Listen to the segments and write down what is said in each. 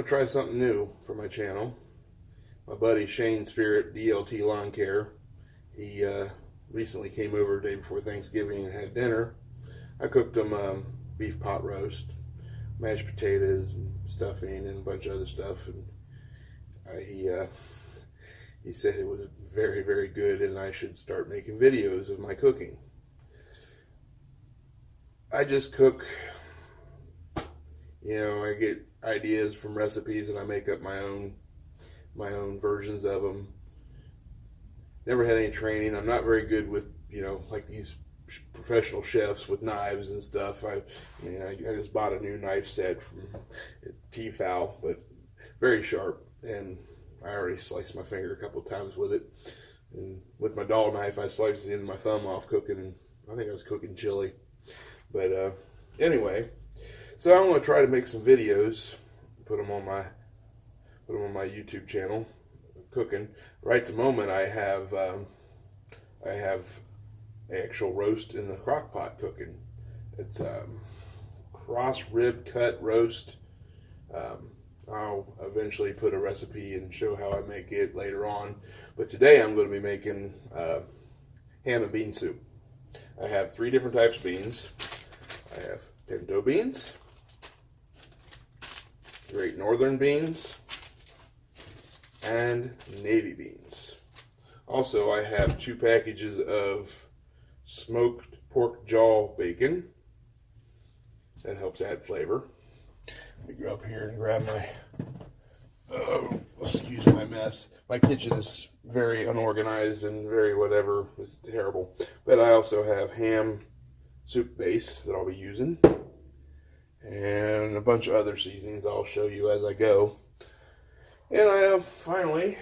want to try something new for my channel. My buddy Shane Spirit, DLT Lawn Care, he recently came over the day before Thanksgiving and had dinner. I cooked him beef pot roast, mashed potatoes, and stuffing, and a bunch of other stuff. And he said it was very, very good, and I should start making videos of my cooking. I just cook. You know, I get ideas from recipes and I make up my own versions of them. Never had any training. I'm not very good with, you know, like these professional chefs with knives and stuff. I just bought a new knife set from Tefal, but very sharp, and I already sliced my finger a couple of times with it. And with my dull knife, I sliced the end of my thumb off cooking. I think I was cooking chili. But anyway, so I'm going to try to make some videos, put them on my YouTube channel, cooking. Right at the moment, I have actual roast in the crock pot cooking. It's cross rib cut roast. I'll eventually put a recipe and show how I make it later on. But today I'm going to be making ham and bean soup. I have 3 different types of beans. I have pinto beans, Great Northern beans, and navy beans. Also, I have 2 packages of smoked pork jaw bacon. That helps add flavor. Let me go up here and grab my, excuse my mess. My kitchen is very unorganized and very whatever. It's terrible. But I also have ham soup base that I'll be using. And a bunch of other seasonings I'll show you as I go. And finally,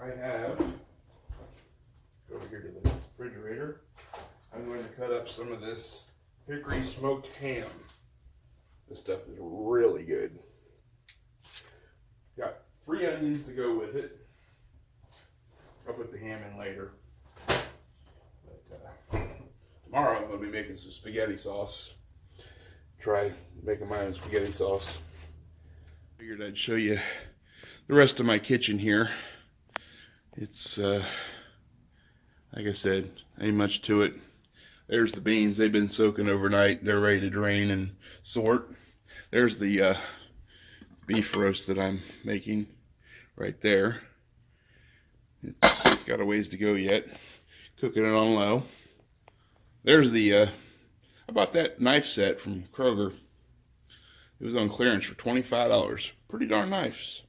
I have, go over here to the refrigerator. I'm going to cut up some of this hickory smoked ham. This stuff is really good. Got 3 onions to go with it. I'll put the ham in later. But tomorrow I'm going to be making some spaghetti sauce. Try making my own spaghetti sauce. Figured I'd show you the rest of my kitchen here. It's, like I said, ain't much to it. There's the beans. They've been soaking overnight. They're ready to drain and sort. There's the beef roast that I'm making right there. It's got a ways to go yet. Cooking it on low. There's the, I bought that knife set from Kroger. It was on clearance for $25. Pretty darn nice.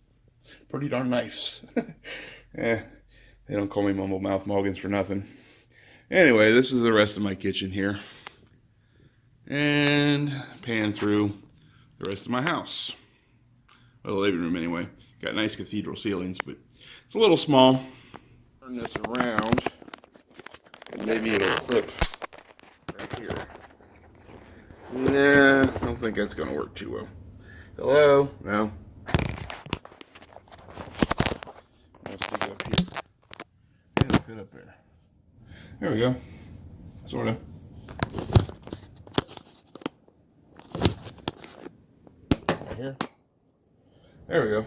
Pretty darn nice. They don't call me Mumble Mouth Mulligans for nothing. Anyway, this is the rest of my kitchen here. And pan through the rest of my house. Well, the living room anyway. Got nice cathedral ceilings, but it's a little small. Turn this around, and maybe it'll clip right here. Nah, I don't think that's going to work too well. Hello? No. I'll stick it up here. And it'll fit up there. There we go. Sort of. Right here. There we go.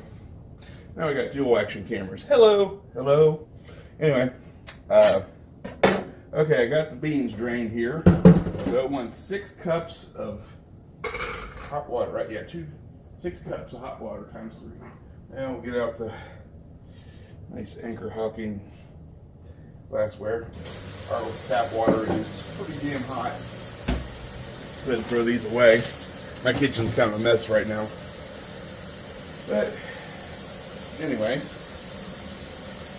Now we got dual action cameras. Hello. Hello. Anyway. Okay, I got the beans drained here. So it wants 6 cups of hot water, right? Yeah, 6 cups of hot water times 3. And we'll get out the nice Anchor Hocking glassware. Our tap water is pretty damn hot. Go ahead and throw these away. My kitchen's kind of a mess right now. But anyway,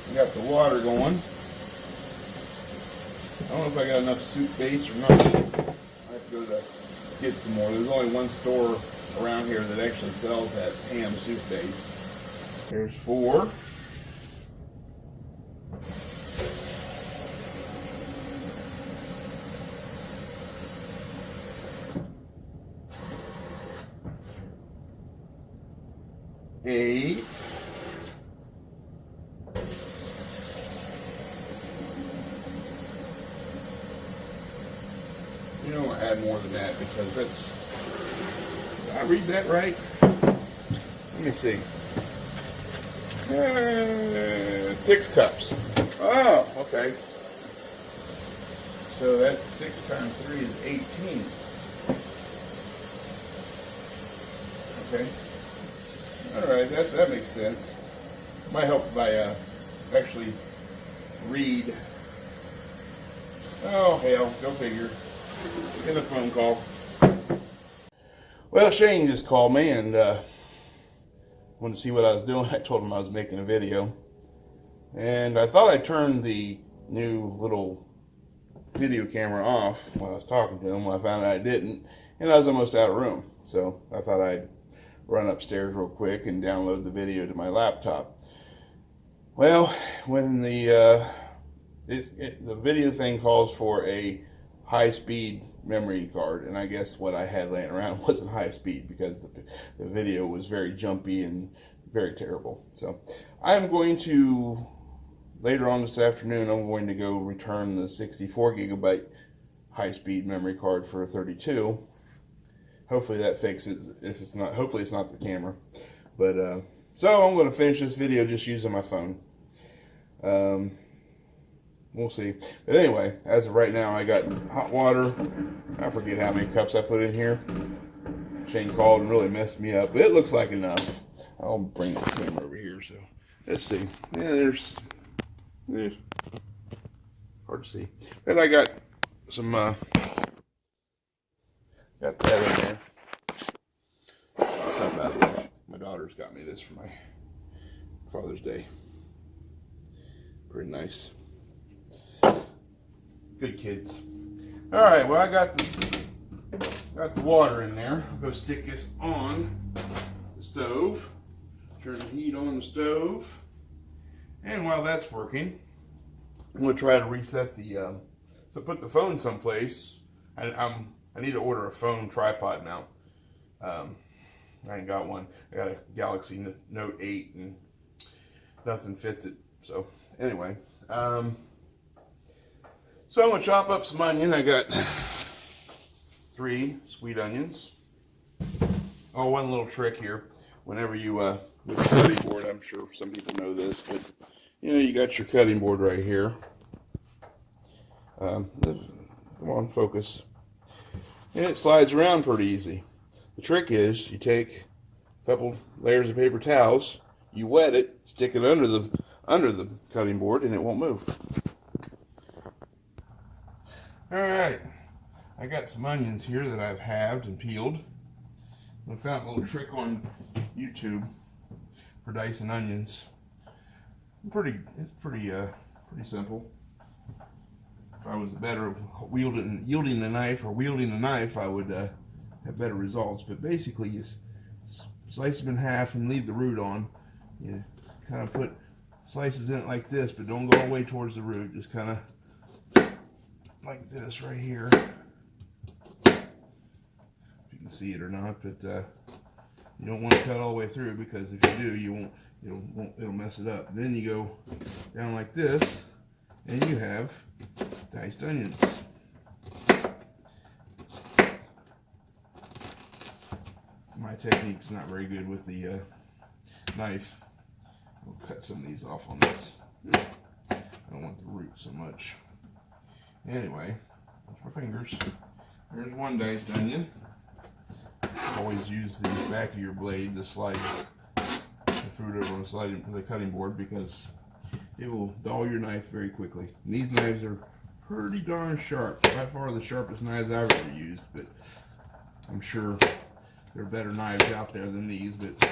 we got the water going. I don't know if I got enough soup base or not. I have to go to get some more. There's only one store around here that actually sells that ham soup base. There's 4. Eight. You don't want to add more than that because that's. Did I read that right? Let me see. 6 cups. Oh, okay. So that's 6 times 3 is 18. Okay. Alright, that makes sense. Might help if I actually read. Oh, hell, go figure. Get a phone call. Well, Shane just called me and wanted to see what I was doing. I told him I was making a video. And I thought I turned the new little video camera off while I was talking to him. When I found out I didn't, and I was almost out of room. So I thought I'd run upstairs real quick and download the video to my laptop. Well, when the video thing calls for a high-speed memory card, and I guess what I had laying around wasn't high speed because the video was very jumpy and very terrible. So I'm going to, later on this afternoon, I'm going to go return the 64 gigabyte high-speed memory card for a 32. Hopefully that fixes it. If it's not, hopefully it's not the camera. But so I'm going to finish this video just using my phone. We'll see. But anyway, as of right now, I got hot water. I forget how many cups I put in here. Shane called and really messed me up, but it looks like enough. I'll bring the camera over here. So let's see. Yeah, there's hard to see. And I got some got that in there. How about it? My daughter's got me this for my Father's Day. Pretty nice. Good kids. All right, well, I got the water in there. I'll go stick this on the stove. Turn the heat on the stove. And while that's working, I'm going to try to reset the, so put the phone someplace. I need to order a phone tripod mount. I ain't got one. I got a Galaxy Note 8 and nothing fits it. So anyway, so I'm going to chop up some onion. I got 3 sweet onions. Oh, one little trick here. Whenever you, with the cutting board, I'm sure some people know this, but you know, you got your cutting board right here. Come on, focus. And it slides around pretty easy. The trick is you take a couple layers of paper towels, you wet it, stick it under the cutting board, and it won't move. Alright, I got some onions here that I've halved and peeled. I found a little trick on YouTube for dicing onions. It's pretty simple. If I was better at wielding the knife, I would have better results. But basically, you slice them in half and leave the root on. You kind of put slices in it like this, but don't go all the way towards the root. Just kind of like this right here. If you can see it or not, but you don't want to cut all the way through, because if you do, you won't. It'll mess it up. Then you go down like this, and you have diced onions. My technique's not very good with the knife. I'll cut some of these off on this. I don't want the root so much. Anyway, with my fingers. There's one diced onion. Always use the back of your blade to slide the fruit over on the cutting board, because it will dull your knife very quickly. And these knives are pretty darn sharp. By far the sharpest knives I've ever used, but I'm sure there are better knives out there than these, but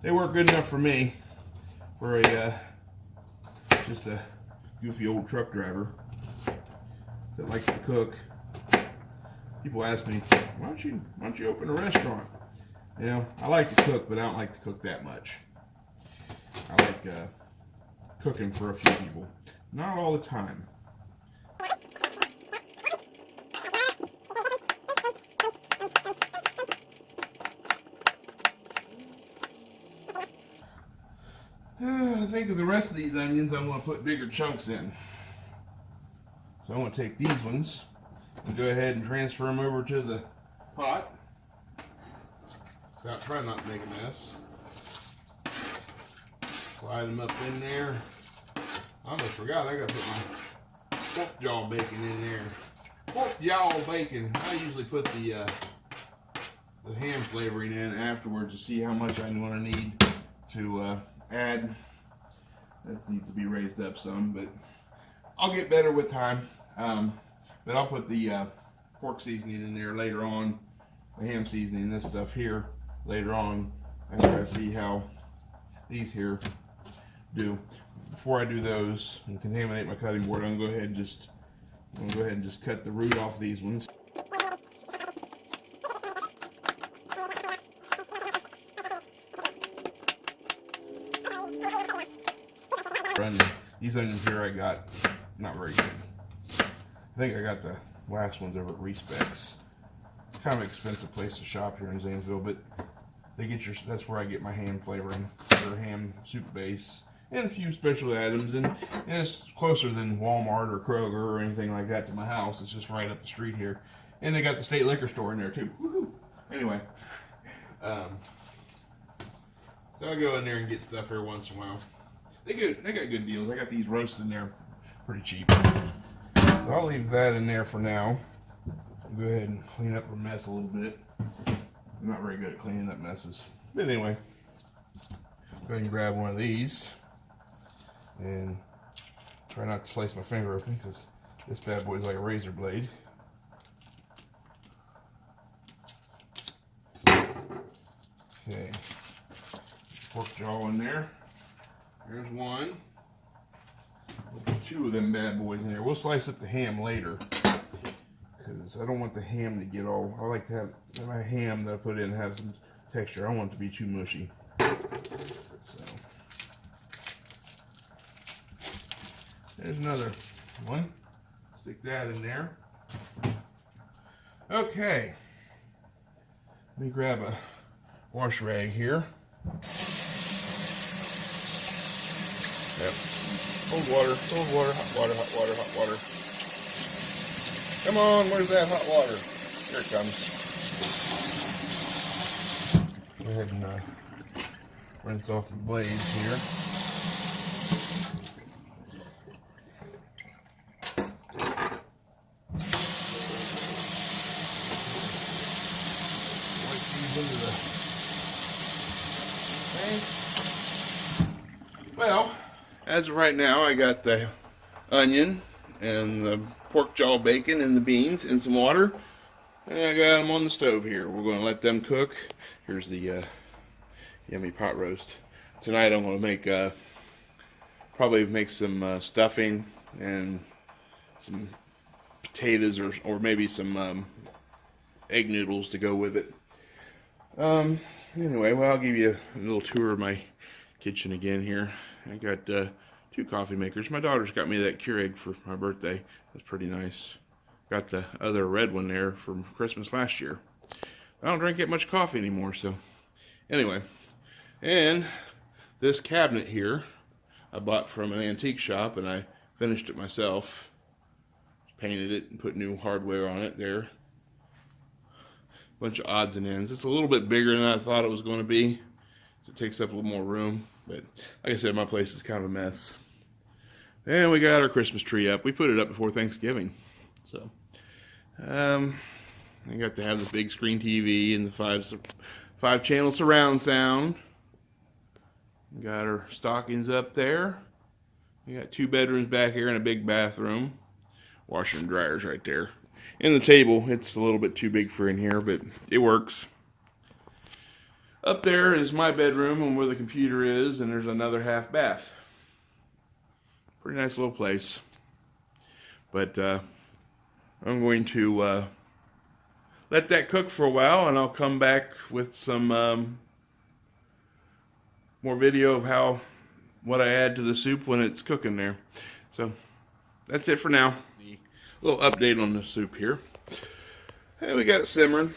they work good enough for me, for a just a goofy old truck driver that likes to cook. People ask me, why don't you open a restaurant? You know, I like to cook, but I don't like to cook that much. I like cooking for a few people, not all the time. I think of the rest of these onions, I'm going to put bigger chunks in. So I'm going to take these ones and go ahead and transfer them over to the pot. Try not to make a mess. Slide them up in there. I almost forgot I gotta put my pork jaw bacon in there. Pork jaw bacon. I usually put the ham flavoring in afterwards to see how much I want to need to add. That needs to be raised up some, but I'll get better with time. But I'll put the pork seasoning in there later on, the ham seasoning, this stuff here later on, after I see how these here do. Before I do those and contaminate my cutting board, I'm gonna go ahead and just cut the root off these ones. These onions here I got not very good. I think I got the last ones over at Respecs. Kind of an expensive place to shop here in Zanesville, but they get that's where I get my ham flavoring, or ham soup base, and a few special items, and it's closer than Walmart or Kroger or anything like that to my house. It's just right up the street here, and they got the state liquor store in there too. Woo-hoo. Anyway, so I go in there and get stuff every once in a while. They got good deals. I got these roasts in there pretty cheap. So I'll leave that in there for now. I'll go ahead and clean up a mess a little bit. I'm not very good at cleaning up messes. But anyway, go ahead and grab one of these. And try not to slice my finger open because this bad boy is like a razor blade. Okay. Pork jaw in there. There's one. We'll put two of them bad boys in there. We'll slice up the ham later because I don't want the ham to get all. I like to have my ham that I put in have some texture. I don't want it to be too mushy. So there's another one. Stick that in there. Okay. Let me grab a wash rag here. Yep. Cold water, hot water, hot water, hot water. Come on, where's that hot water? Here it comes. Go ahead and rinse off the blades here. Wipe these into the thing. Well, as of right now, I got the onion and the pork jaw bacon and the beans and some water, and I got them on the stove here. We're going to let them cook. Here's the yummy pot roast. Tonight I'm going to make probably make some stuffing and some potatoes or maybe some egg noodles to go with it. Anyway, well, I'll give you a little tour of my kitchen again here. I got 2 coffee makers. My daughter's got me that Keurig for my birthday. That's pretty nice. Got the other red one there from Christmas last year. I don't drink that much coffee anymore, so anyway. And this cabinet here I bought from an antique shop, and I finished it myself. Painted it and put new hardware on it there. Bunch of odds and ends. It's a little bit bigger than I thought it was going to be. It takes up a little more room, but like I said, my place is kind of a mess. And we got our Christmas tree up. We put it up before Thanksgiving, so I got to have this big screen TV and the 5-channel surround sound. We got our stockings up there. We got 2 bedrooms back here and a big bathroom. Washer and dryers right there. And the table, it's a little bit too big for in here, but it works. Up there is my bedroom and where the computer is, and there's another half bath. Pretty nice little place. But I'm going to let that cook for a while, and I'll come back with some more video of what I add to the soup when it's cooking there. So that's it for now. A little update on the soup here. Hey, we got it simmering.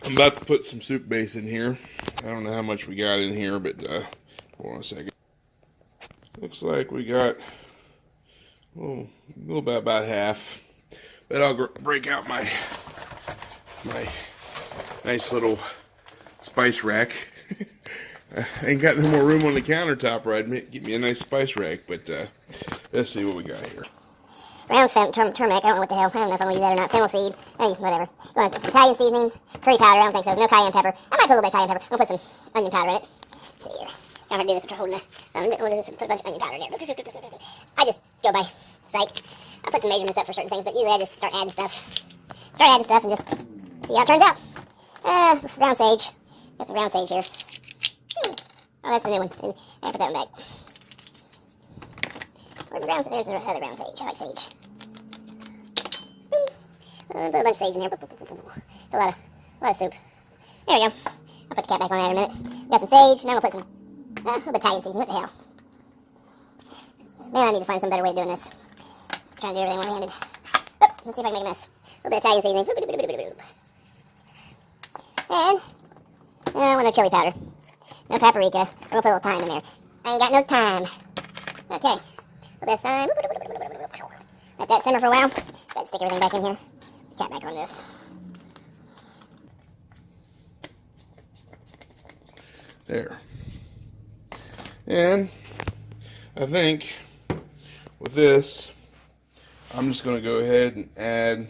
I'm about to put some soup base in here. I don't know how much we got in here, but hold on a second. Looks like we got a little bit about half. But I'll break out my nice little spice rack. I ain't got no more room on the countertop, or I'd get me a nice spice rack. But let's see what we got here. Ground turmeric, I don't know what the hell. I don't know if I'm going to use that or not. Fennel seed, whatever. Going to some Italian seasoning, curry powder, I don't think so. No cayenne pepper. I might put a little bit of cayenne pepper. I'll put some onion powder in it. Let's see here. I'm going to do this after holding put a bunch of onion powder in there. I just go by sight. I put some measurements up for certain things, but usually I just start adding stuff. And just see how it turns out. Brown sage. Got some brown sage here. Oh, that's the new one. I put that one back. There's the other brown sage. I like sage. Put a bunch of sage in there. It's a lot of soup. There we go. I'll put the cap back on that in a minute. Got some sage. Now I'm going to put some a little bit of Italian seasoning. What the hell? Man, I need to find some better way of doing this. I'm trying to do everything one-handed. Let's see if I can make a mess. A little bit of Italian seasoning. And I want no chili powder. No paprika. I'm going to put a little thyme in there. I ain't got no time. Okay. A little bit of thyme. Let that simmer for a while. Gotta stick everything back in here. Cap back on this. There. And I think with this, I'm just going to go ahead and add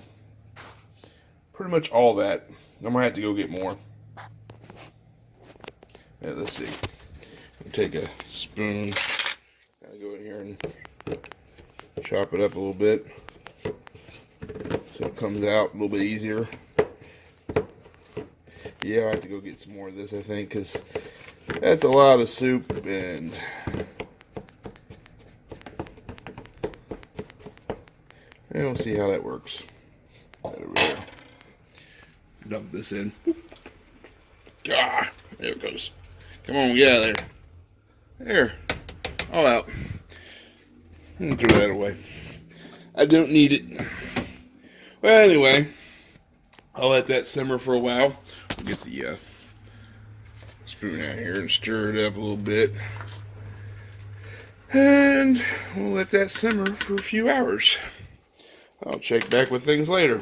pretty much all that. I might have to go get more. Yeah, let's see. I'll take a spoon. I'll go in here and chop it up a little bit so it comes out a little bit easier. Yeah, I have to go get some more of this, I think, because that's a lot of soup, and I don't see how that works. Right over here. Dump this in. Ah, there it goes. Come on, get out of there. There. All out. Throw that away. I don't need it. Well, anyway, I'll let that simmer for a while. We'll get the spoon out here and stir it up a little bit. And we'll let that simmer for a few hours. I'll check back with things later.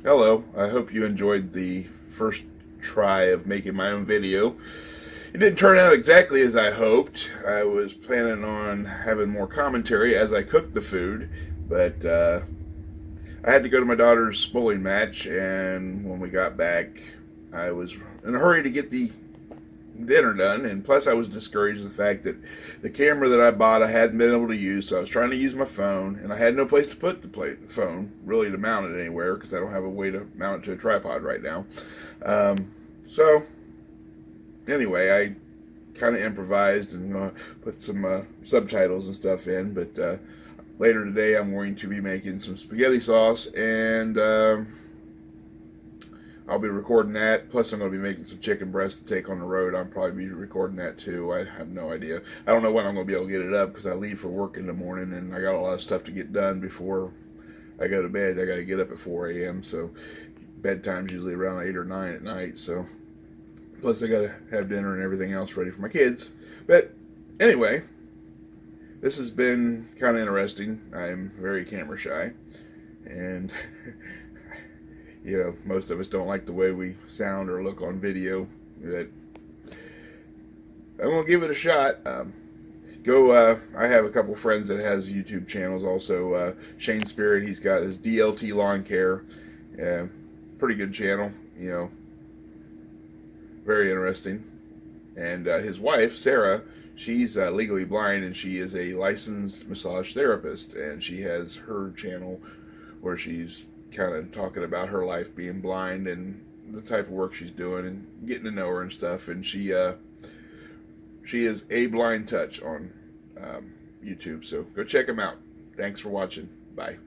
Hello, I hope you enjoyed the first try of making my own video. It didn't turn out exactly as I hoped. I was planning on having more commentary as I cooked the food, but I had to go to my daughter's bowling match, and when we got back, I was in a hurry to get the dinner done, and plus I was discouraged the fact that the camera that I bought I hadn't been able to use, so I was trying to use my phone, and I had no place to put the phone, really, to mount it anywhere, because I don't have a way to mount it to a tripod right now. So anyway, I kind of improvised and put some subtitles and stuff in, but later today I'm going to be making some spaghetti sauce, and I'll be recording that. Plus, I'm going to be making some chicken breast to take on the road. I'll probably be recording that too. I have no idea. I don't know when I'm going to be able to get it up because I leave for work in the morning and I got a lot of stuff to get done before I go to bed. I got to get up at 4 a.m. So bedtime's usually around 8 or 9 at night. So plus, I got to have dinner and everything else ready for my kids. But anyway, this has been kind of interesting. I'm very camera shy, and you know, most of us don't like the way we sound or look on video, but I'm going to give it a shot. I have a couple friends that has YouTube channels also. Shane Spirit, he's got his DLT Lawn Care. Pretty good channel, you know, very interesting. And his wife, Sarah, she's legally blind, and she is a licensed massage therapist, and she has her channel where she's kind of talking about her life being blind and the type of work she's doing and getting to know her and stuff. And she is A Blind Touch on YouTube, so go check them out. Thanks for watching. Bye.